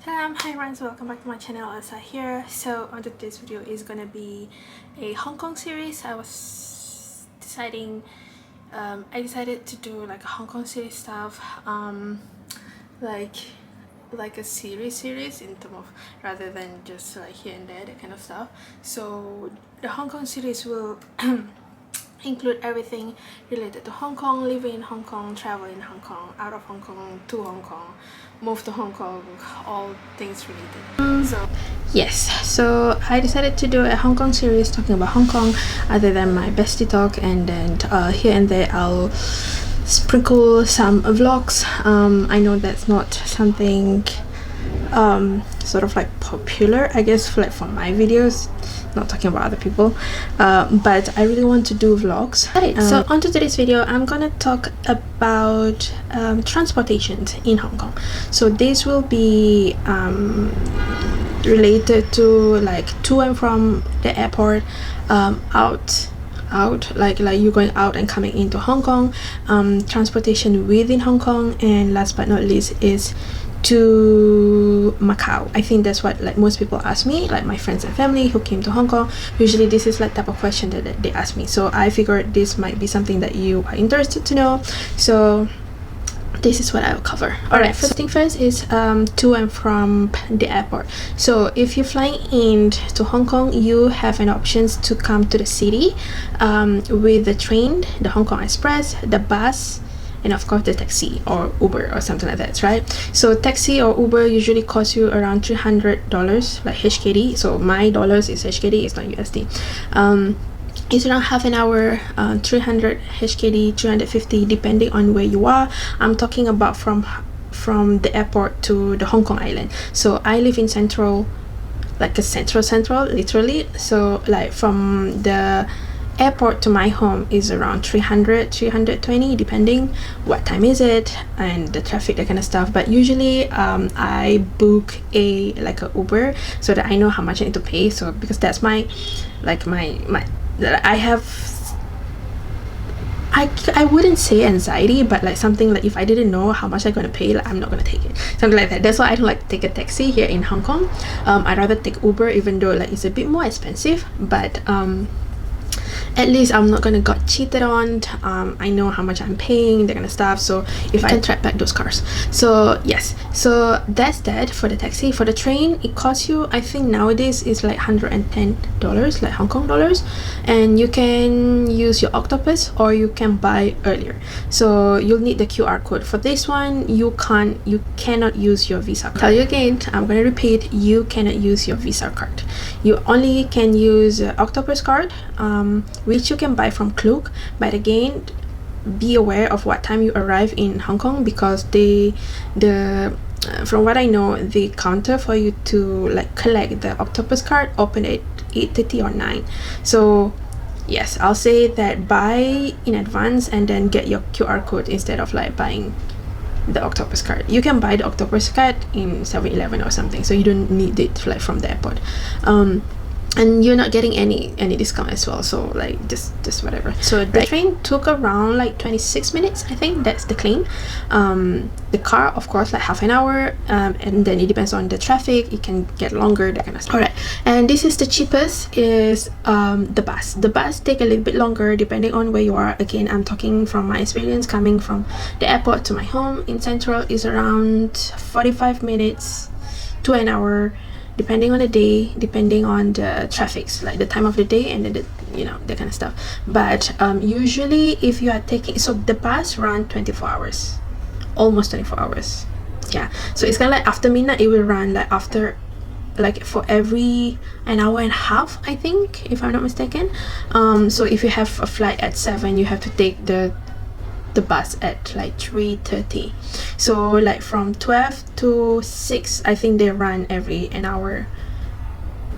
Hi friends, welcome back to my channel. Elsa here. So on today's video is gonna be a Hong Kong series. I decided to do like a Hong Kong series stuff, like a series in terms of rather than just like here and there, that kind of stuff. So the Hong Kong series will include everything related to Hong Kong, living in Hong Kong, travel in Hong Kong, out of Hong Kong, to Hong Kong, move to Hong Kong, all things related. So I decided to do a Hong Kong series talking about Hong Kong other than my bestie talk, and then here and there I'll sprinkle some vlogs. I know that's not something sort of like popular, I guess, like for my videos, not talking about other people, but I really want to do vlogs. So onto today's video, I'm gonna talk about transportations in Hong Kong. So this will be related to like to and from the airport, out like you're going out and coming into Hong Kong, transportation within Hong Kong, and last but not least is to Macau. I think that's what like most people ask me, like my friends and family who came to Hong Kong. Usually this is like type of question that they ask me, so I figured this might be something that you are interested to know, so this is what I'll cover. Alright, first thing first is to and from the airport. So if you're flying in to Hong Kong, you have an options to come to the city with the train, the Hong Kong Express, the bus, and of course the taxi or Uber or something like that, right? So taxi or Uber usually cost you around $300, like HKD. So my dollars is HKD, it's not USD. It's around half an hour, 300 HKD, 350 depending on where you are. I'm talking about from the airport to the Hong Kong island. So I live in central, like a central literally. So like from the airport to my home is around 320 depending what time is it and the traffic, that kind of stuff. But usually I book a Uber so that I know how much I need to pay. So because that's my I wouldn't say anxiety, but like something like if I didn't know how much I'm gonna pay, like I'm not gonna take it, something like that. That's why I don't like to take a taxi here in Hong Kong. I'd rather take Uber, even though like it's a bit more expensive, but at least I'm not gonna get cheated on. I know how much I'm paying, that kind of stuff, so if I can track back those cars. So yes, so that's that for the taxi. For the train, it costs you, I think nowadays is like $110, like Hong Kong dollars, and you can use your octopus or you can buy earlier. So you'll need the QR code. For this one, you cannot use your Visa card. Tell you again, I'm gonna repeat, you cannot use your Visa card. You only can use octopus card, which you can buy from Klook. But again, be aware of what time you arrive in Hong Kong, because from what I know, the counter for you to like collect the octopus card open at 8:30 or 9. So yes, I'll say that buy in advance and then get your QR code instead of like buying the octopus card. You can buy the octopus card in 7-Eleven or something, so you don't need it like from the airport. And you're not getting any discount as well, so like just whatever. So the train took around like 26 minutes, I think. That's the claim. The car, of course, like half an hour, and then it depends on the traffic, it can get longer, that kind of stuff. All right, and this is the cheapest is the bus take a little bit longer depending on where you are. Again, I'm talking from my experience coming from the airport to my home in Central is around 45 minutes to an hour, depending on the day, depending on the traffics, like the time of the day, and then that kind of stuff. But usually if you are taking, so the bus run 24 hours, almost 24 hours, yeah. So it's kind of like after midnight it will run like after, like for every an hour and a half, I think, if I'm not mistaken. So if you have a flight at 7, you have to take the bus at like 3:30. So like from 12 to 6, I think they run every an hour,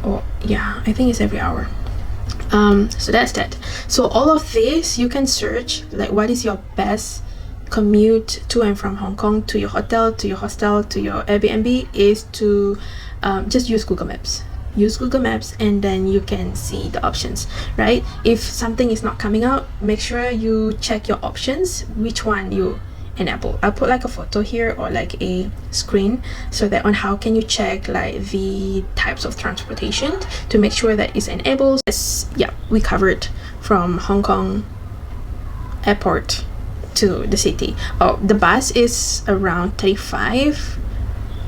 or yeah, I think it's every hour. So that's that. So all of this you can search like what is your best commute to and from Hong Kong to your hotel, to your hostel, to your Airbnb, is to just use Google Maps. And then you can see the options, right? If something is not coming out, make sure you check your options, which one you enable. I'll put like a photo here or like a screen so that on how can you check like the types of transportation to make sure that it's enabled. Yeah, we covered from Hong Kong airport to the city. Oh, the bus is around 35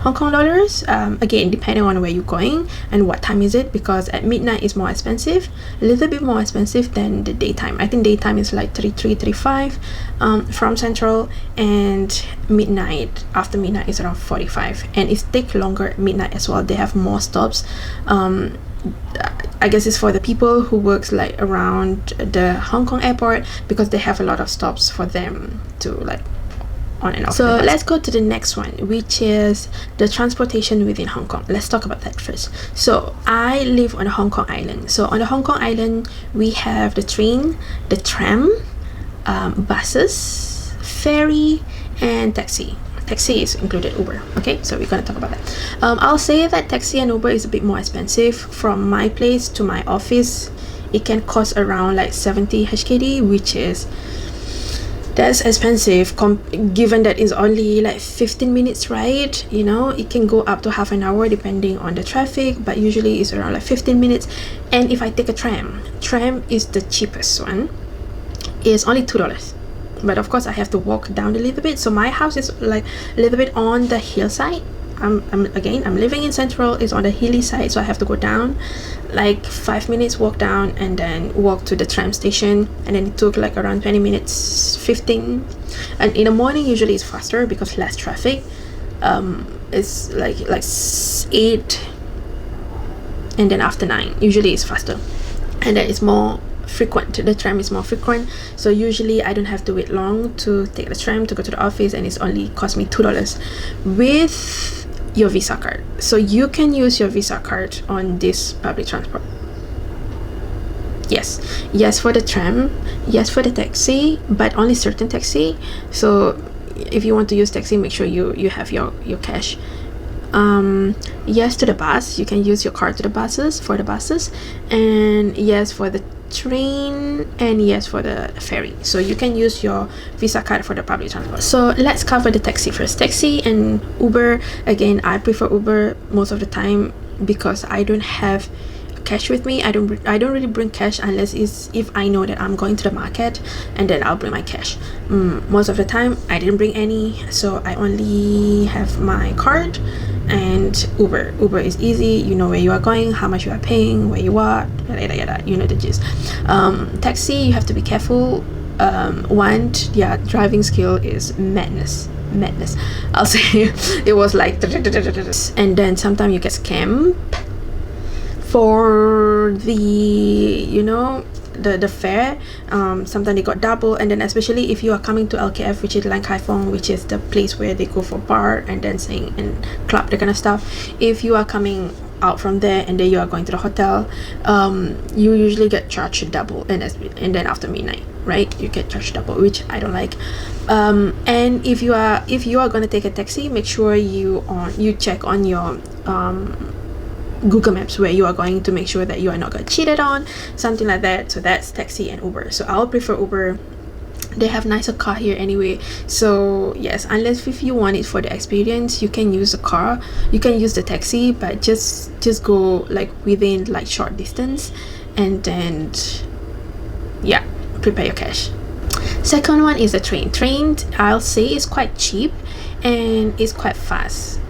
Hong Kong dollars, again depending on where you're going and what time is it, because at midnight is more expensive, a little bit more expensive than the daytime. I think daytime is like 33 35 from Central, and midnight, after midnight, is around 45, and it takes longer at midnight as well. They have more stops. I guess it's for the people who works like around the Hong Kong airport, because they have a lot of stops for them to like on and off. So let's go to the next one, which is the transportation within Hong Kong. Let's talk about that first. So I live on the Hong Kong island. So on the Hong Kong island, we have the train, the tram, buses, ferry, and taxi. Taxi is included Uber. Okay, so we're gonna talk about that. I'll say that taxi and Uber is a bit more expensive. From my place to my office, it can cost around like 70 HKD, which is that's expensive given that it's only like 15 minutes ride. You know, it can go up to half an hour depending on the traffic, but usually it's around like 15 minutes. And if I take a tram is the cheapest one. It's only $2, but of course I have to walk down a little bit. So my house is like a little bit on the hillside. I'm living in Central, it's on the hilly side, so I have to go down like 5 minutes walk down and then walk to the tram station, and then it took like around 20 minutes 15. And in the morning usually it's faster because less traffic. It's like 8, and then after 9 usually it's faster, and then it's more frequent. The tram is more frequent, so usually I don't have to wait long to take the tram to go to the office, and it's only cost me $2 with your Visa card. So you can use your Visa card on this public transport. Yes for the tram, yes for the taxi, but only certain taxi. So if you want to use taxi, make sure you have your cash. Yes to the bus, you can use your card to the buses, for the buses, and yes for the train, and yes for the ferry. So you can use your Visa card for the public transport. So let's cover the taxi first. Taxi and Uber, again I prefer Uber most of the time because I don't have cash with me. I don't really bring cash unless it's if I know that I'm going to the market, and then I'll bring my cash. Most of the time I didn't bring any, so I only have my card. And Uber is easy. You know where you are going, how much you are paying, where you are, yada yada, you know the gist. Taxi, you have to be careful. One, yeah, driving skill is madness. I'll say it was like, and then sometimes you get scammed for the, you know, the fare. Sometimes they got double, and then especially if you are coming to LKF, which is Lang Kai Fong, which is the place where they go for bar and dancing and club, that kind of stuff. If you are coming out from there and then you are going to the hotel, you usually get charged double, and then after midnight, right, you get charged double, which I don't like. And if you are going to take a taxi, make sure you check on your Google Maps where you are going, to make sure that you are not get cheated on, something like that. So that's taxi and Uber. So I'll prefer Uber. They have nicer car here anyway. So yes, unless if you want it for the experience, you can use the car, you can use the taxi, but just go like within like short distance, and then yeah, prepare your cash. Second one is the train. I'll say is quite cheap and it's quite fast.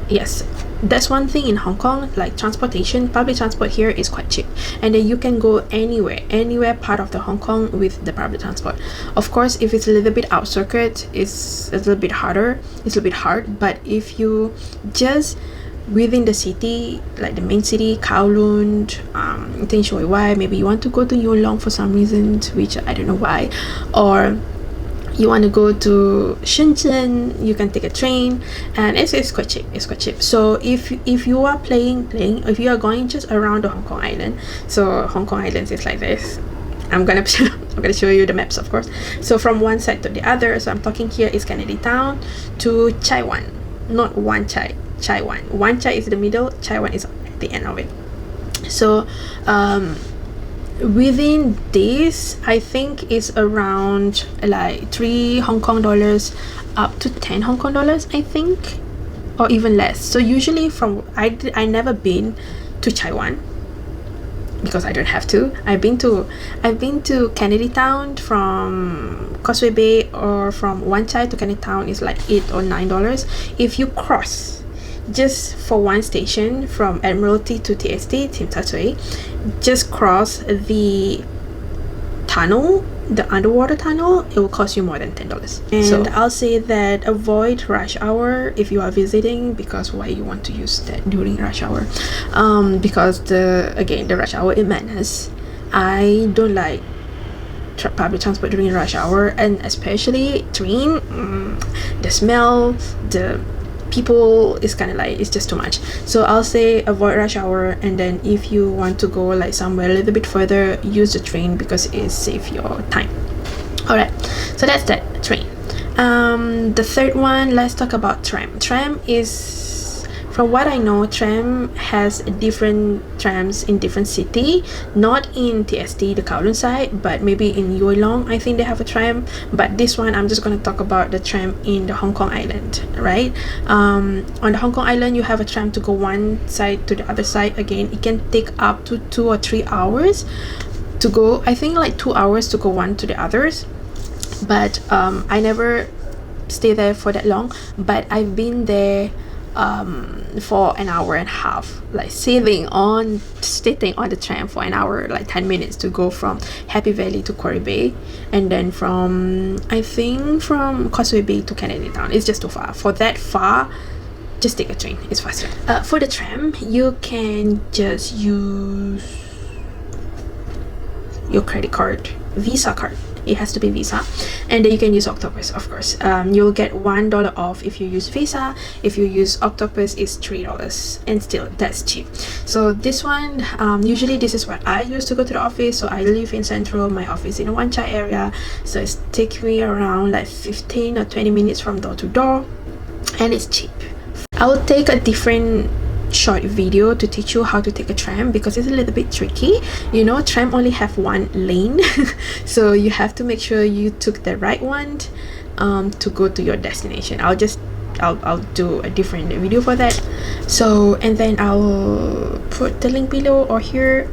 Yes, that's one thing in Hong Kong, like transportation, public transport here is quite cheap, and then you can go anywhere part of the Hong Kong with the public transport. Of course, if it's a little bit out circuit, it's a little bit hard, but if you just within the city, like the main city, Kowloon, Tin Shui Wai, maybe you want to go to Yuen Long for some reason, which I don't know why, or you want to go to Shenzen, you can take a train, and it's quite cheap. So if you are if you are going just around the Hong Kong island, so Hong Kong island is like this. I'm gonna show you the maps, of course. So from one side to the other, so I'm talking here is Kennedy Town to Chai Wan, not Wan Chai, Chai Wan. Wan Chai is the middle, Chai Wan is at the end of it. So within this, I think is around like 3 Hong Kong dollars up to 10 Hong Kong dollars, I think, or even less. So usually from I never been to Taiwan because I don't have to. I've been to Kennedy Town from Causeway Bay, or from Wan Chai to Kennedy Town is like $8 or $9. If you cross just for one station from Admiralty to TST, Tim Tatui, just cross the tunnel, the underwater tunnel, it will cost you more than $10. And so I'll say that avoid rush hour if you are visiting, because why you want to use that during rush hour? Because the rush hour is madness. I don't like public transport during rush hour, and especially train. The smell, the people is kind of like, it's just too much. So I'll say avoid rush hour, and then if you want to go like somewhere a little bit further, use the train because it saves your time. All right, so that's that train. The third one, let's talk about tram. Tram is, from what I know, tram has different trams in different city, not in TST, the Kowloon side, but maybe in Yue Long I think they have a tram. But this one, I'm just going to talk about the tram in the Hong Kong Island, right? On the Hong Kong Island, you have a tram to go one side to the other side. Again, it can take up to 2 or 3 hours to go. I think like 2 hours to go one to the others, but I never stay there for that long. But I've been there for an hour and a half, like sitting on the tram for an hour, like 10 minutes to go from Happy Valley to Quarry Bay, and then from Causeway Bay to Kennedy Town. It's just too far. For that far, just take a train, it's faster. For the tram, you can just use your credit card, Visa card. It has to be Visa, and then you can use Octopus, of course. You'll get $1 off if you use Visa. If you use Octopus, it's $3, and still that's cheap. So this one, usually this is what I use to go to the office. So I live in Central, my office in the Wan Chai area, so it's taking me around like 15 or 20 minutes from door to door, and it's cheap. I will take a different short video to teach you how to take a tram, because it's a little bit tricky. You know, tram only have one lane so you have to make sure you took the right one to go to your destination. I'll do a different video for that. So, and then I'll put the link below or here.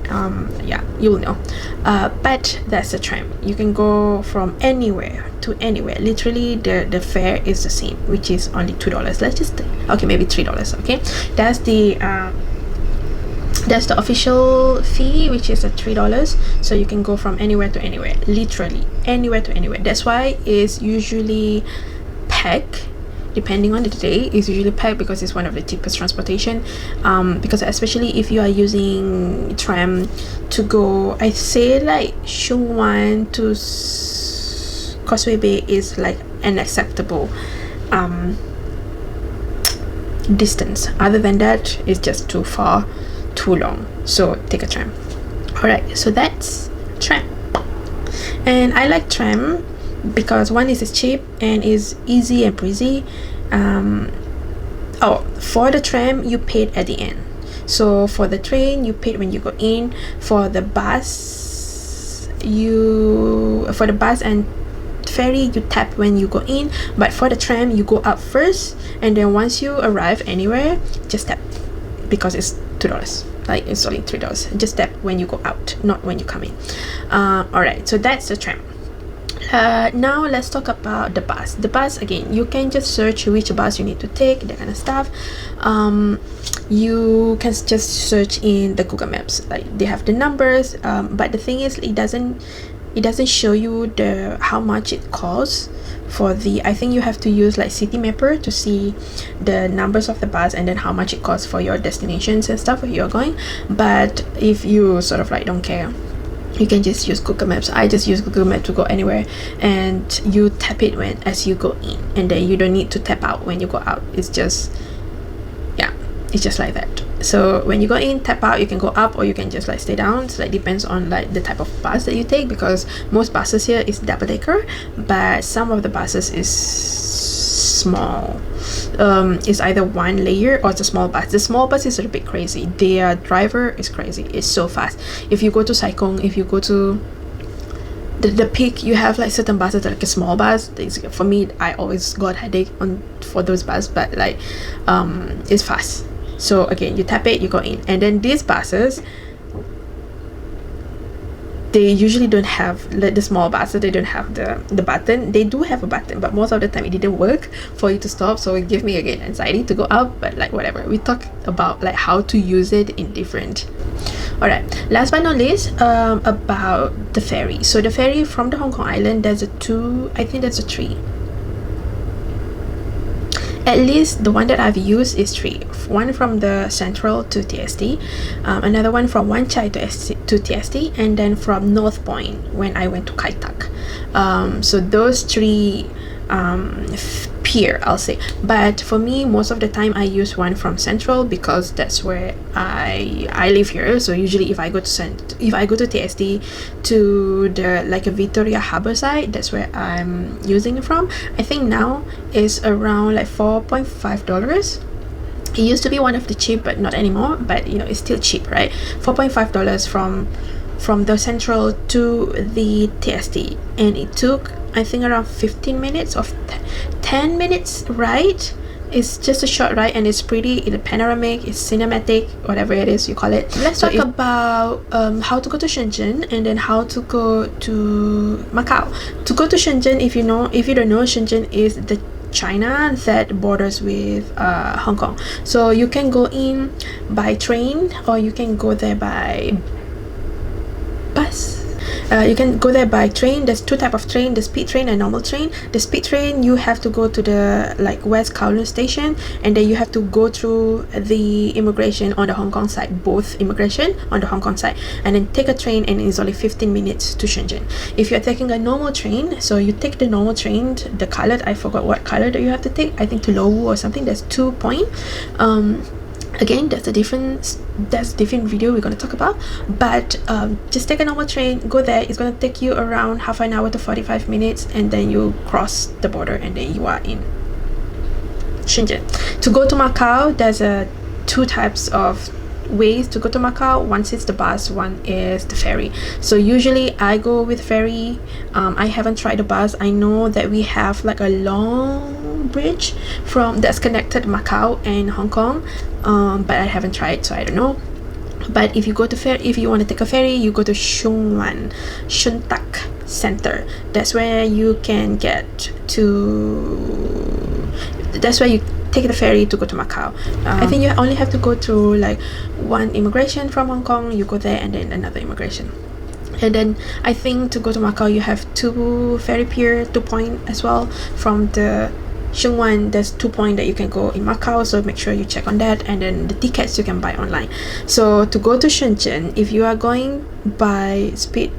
Yeah, you'll know. But that's the tram. You can go from anywhere to anywhere. Literally, the fare is the same, which is only $2. Let's just, okay, maybe $3. Okay, that's the official fee, which is $3. So you can go from anywhere to anywhere, literally anywhere to anywhere. That's why it's usually packed. Depending on the day, is usually packed because it's one of the cheapest transportation. Because especially if you are using tram to go, I say like Shung Wan to Causeway Bay is like an acceptable distance. Other than that, it's just too far, too long. So take a tram. All right, so that's tram, and I like tram because one is cheap and is easy and breezy. For the tram, you paid at the end. So for the train, you paid when you go in. For the bus and ferry, you tap when you go in. But for the tram, you go out first, and then once you arrive anywhere, just tap, because it's $2. Like, it's only $3. Just tap when you go out, not when you come in. All right, so that's the tram. Now let's talk about the bus. The bus, again, you can just search which bus you need to take, that kind of stuff. You can just search in the Google Maps, like they have the numbers, but the thing is, it doesn't show you how much it costs for the, I think you have to use like City Mapper to see the numbers of the bus and then how much it costs for your destinations and stuff where you're going. But if you sort of like don't care, you can just use Google Maps. I just use Google Maps to go anywhere, and you tap it as you go in, and then you don't need to tap out when you go out. It's just, yeah, it's just like that. So when you go in, tap out, you can go up or you can just like stay down. So like depends on like the type of bus that you take, because most buses here is double decker, but some of the buses is small, is either one layer or it's a small bus. The small bus is a bit crazy. Their driver is crazy. It's so fast. If you go to Saikong, if you go to the peak, you have like certain buses like a small bus. For me, I always got headache for those buses, but like it's fast. So again, you tap it, you go in, and then these buses, they usually don't have, like the small buses, they don't have the button. They do have a button, but most of the time it didn't work for you to stop, so it gave me again anxiety to go up. But like whatever, we talk about like how to use it in different. All right, last but not least, about the ferry. So the ferry from the Hong Kong island, there's I think there's a 3. At least the one that I've used is 3. One from the Central to TST, another one from Wan Chai to TST, and then from North Point when I went to Kai Tak. So those 3 pier, I'll say. But for me, most of the time I use one from Central because that's where I live here. So usually if I go to TST to the like a Victoria Harbour side, that's where I'm using it from. I think now is around like $4.5. It used to be one of the cheap, but not anymore. But you know, it's still cheap, right? $4.5 from the Central to the TST, and it took I think around 15 minutes or 10 minutes ride. It's just a short ride, and it's pretty. It's panoramic, it's cinematic, whatever it is you call it. Let's talk about how to go to Shenzhen and then how to go to Macau. To go to Shenzhen, if you don't know, Shenzhen is the China that borders with Hong Kong. So you can go in by train, or you can go there by bus. You can go there by train. There's 2 types of train, the speed train and normal train. The speed train, you have to go to the like West Kowloon station, and then you have to go through the immigration on the Hong Kong side, both immigration on the Hong Kong side, and then take a train, and it's only 15 minutes to Shenzhen. If you're taking a normal train, so you take the normal train, the colored, I forgot what color that you have to take, I think to Lowu or something, there's 2 point. Again, that's a different video we're going to talk about, but just take a normal train, go there. It's going to take you around half an hour to 45 minutes, and then you cross the border, and then you are in Shenzhen. To go to Macau, there's 2 types of ways to go to Macau. One is the bus, one is the ferry. So usually I go with ferry. I haven't tried the bus. I know that we have like a long bridge that's connected Macau and Hong Kong, but I haven't tried, so I don't know. But if you want to take a ferry, you go to Shun Tak Center. That's where you can get to. That's where you take the ferry to go to Macau. I think you only have to go through like one immigration from Hong Kong. You go there, and then another immigration. And then I think to go to Macau, you have 2 ferry pier, 2 point as well. From the Shenzhen, there's 2 point that you can go in Macau, so make sure you check on that. And then the tickets you can buy online. So to go to Shenzhen, if you are going by speed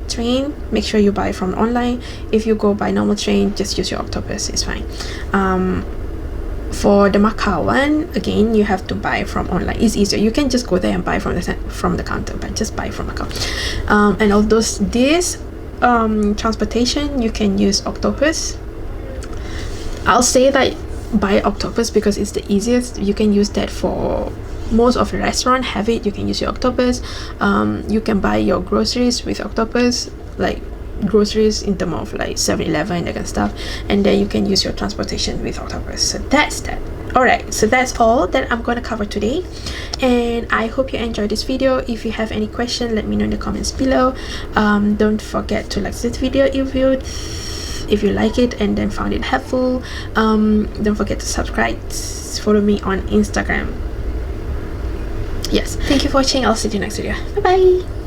train, make sure you buy from online. If you go by normal train, just use your octopus, it's fine. For the Macau one, again, you have to buy from online. It's easier. You can just go there and buy from the counter, but just buy from Macau. And all this transportation, you can use octopus. I'll say that buy octopus because it's the easiest. You can use that for most of the restaurant have it. You can use your octopus. You can buy your groceries with octopus, like groceries in terms of like 7-Eleven, that kind of stuff, and then you can use your transportation with octopus. So that's that. Alright, so that's all that I'm going to cover today, and I hope you enjoyed this video. If you have any question, let me know in the comments below. Don't forget to like this video if you like it and then found it helpful. Don't forget to subscribe, follow me on Instagram. Yes, thank you for watching. I'll see you next video. Bye bye.